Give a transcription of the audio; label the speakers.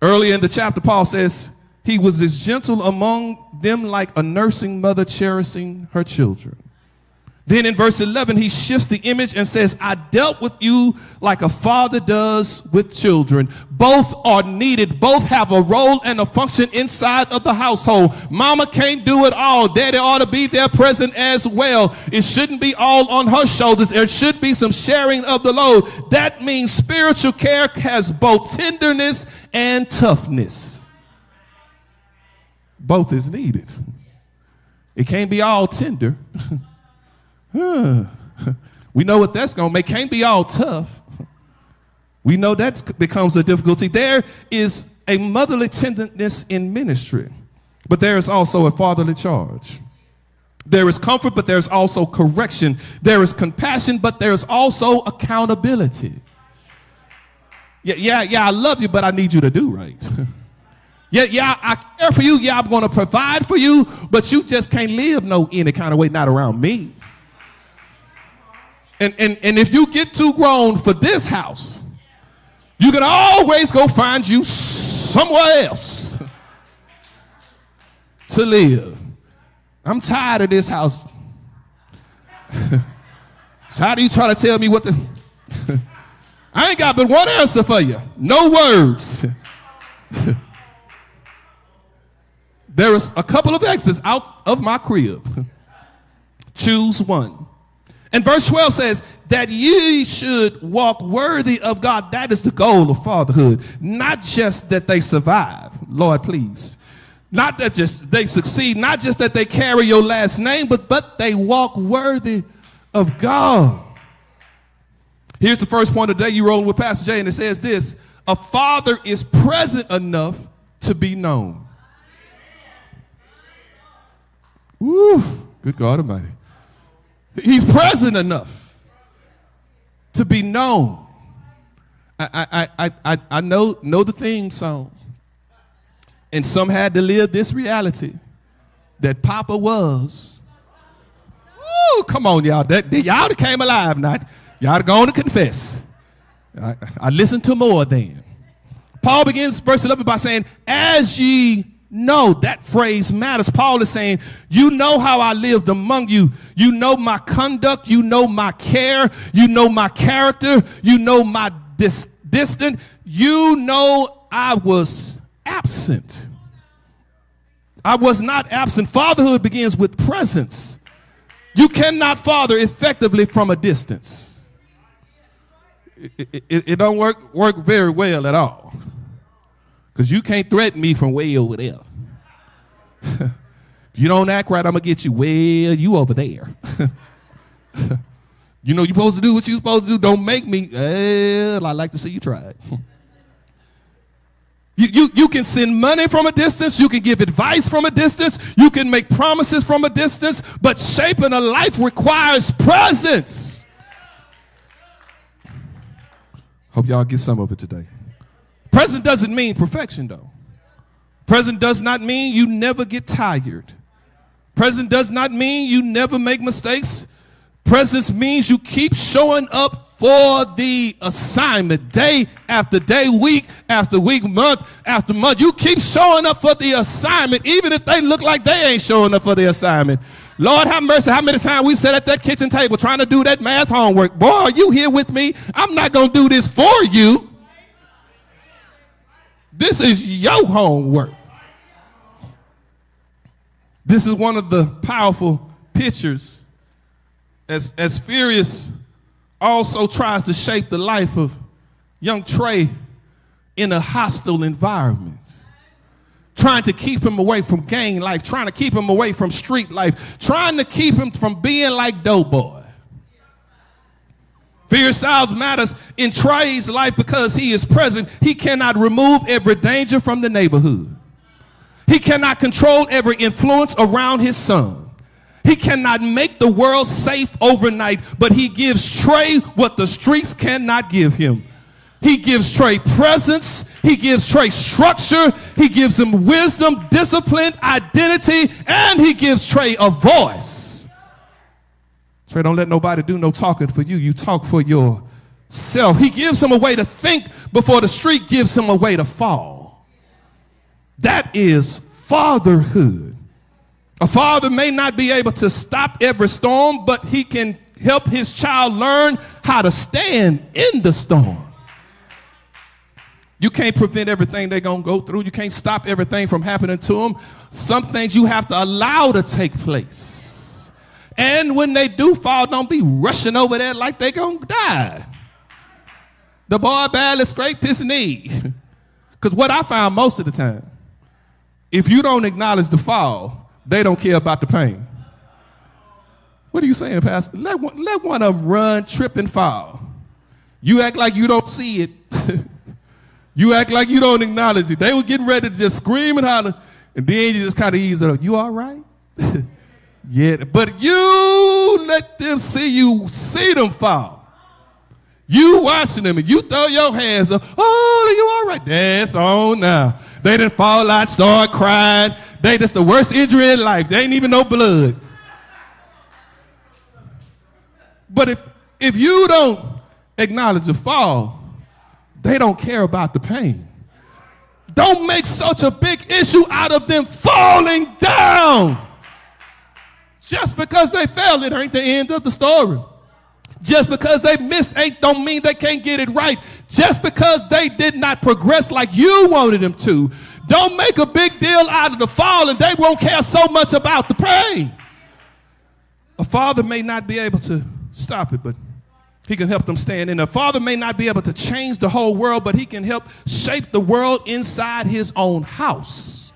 Speaker 1: Earlier in the chapter, Paul says, he was as gentle among them like a nursing mother cherishing her children. Then in verse 11, he shifts the image and says, I dealt with you like a father does with children. Both are needed. Both have a role and a function inside of the household. Mama can't do it all. Daddy ought to be there present as well. It shouldn't be all on her shoulders. There should be some sharing of the load. That means spiritual care has both tenderness and toughness. Both is needed. It can't be all tender. We know what that's going to make. Can't be all tough. We know that becomes a difficulty. There is a motherly tenderness in ministry, but there is also a fatherly charge. There is comfort, but there's also correction. There is compassion, but there's also accountability. Yeah, I love you, but I need you to do right. Yeah, I care for you. Yeah, I'm going to provide for you, but you just can't live any kind of way, not around me. And if you get too grown for this house, you can always go find you somewhere else to live. I'm tired of this house. Tired of you trying to tell me what to... I ain't got but one answer for you. No words. There is a couple of exits out of my crib. Choose one. And verse 12 says that ye should walk worthy of God. That is the goal of fatherhood. Not just that they survive. Lord, please. Not that just they succeed. Not just that they carry your last name, but they walk worthy of God. Here's the first point of the day. You rolling with Pastor Jay, and it says this. A father is present enough to be known. Woo, good God Almighty. He's present enough to be known. I know the theme song. And some had to live this reality that Papa was. Woo, come on, y'all. Y'all that came alive now. Y'all going to confess. I listened to more then. Paul begins verse 11 by saying, as ye know. That phrase matters. Paul is saying, you know how I lived among you. You know my conduct. You know my care. You know my character. You know my distant. You know I was absent. I was not absent. Fatherhood begins with presence. You cannot father effectively from a distance. It don't work very well at all. Because you can't threaten me from way over there. If you don't act right, I'm going to get you. Well, you over there. You know you're supposed to do what you're supposed to do. Don't make me. Well, I like to see you try it. You can send money from a distance. You can give advice from a distance. You can make promises from a distance. But shaping a life requires presence. Hope y'all get some of it today. Present doesn't mean perfection, though. Present does not mean you never get tired. Present does not mean you never make mistakes. Presence means you keep showing up for the assignment day after day, week after week, month after month. You keep showing up for the assignment, even if they look like they ain't showing up for the assignment. Lord have mercy, how many times we sat at that kitchen table trying to do that math homework. Boy, are you here with me? I'm not going to do this for you. This is your homework. This is one of the powerful pictures as Furious also tries to shape the life of young Trey in a hostile environment. Trying to keep him away from gang life, trying to keep him away from street life, trying to keep him from being like Doughboy. Furious Styles matters in Trey's life because he is present. He cannot remove every danger from the neighborhood. He cannot control every influence around his son. He cannot make the world safe overnight, but he gives Trey what the streets cannot give him. He gives Trey presence. He gives Trey structure. He gives him wisdom, discipline, identity, and he gives Trey a voice. Trey, don't let nobody do no talking for you. You talk for yourself. He gives him a way to think before the street gives him a way to fall. That is fatherhood. A father may not be able to stop every storm, but he can help his child learn how to stand in the storm. You can't prevent everything they're going to go through. You can't stop everything from happening to them. Some things you have to allow to take place. And when they do fall, don't be rushing over there like they're going to die. The boy barely scraped his knee. Because what I found most of the time, if you don't acknowledge the fall, they don't care about the pain. What are you saying, Pastor? Let one of them run, trip, and fall. You act like you don't see it. You act like you don't acknowledge it. They were getting ready to just scream and holler, and then you just kind of ease it up. You all right? Yeah, but you let them see them fall. You watching them, and you throw your hands up. Oh, are you all right? That's on now. They didn't fall out, start crying. That's the worst injury in life. They ain't even no blood. But if you don't acknowledge the fall, they don't care about the pain. Don't make such a big issue out of them falling down. Just because they fell, it ain't the end of the story. Just because they missed don't mean they can't get it right. Just because they did not progress like you wanted them to, don't make a big deal out of the fall, and they won't care so much about the pain. A father may not be able to stop it, but he can help them stand in. A father may not be able to change the whole world, but he can help shape the world inside his own house.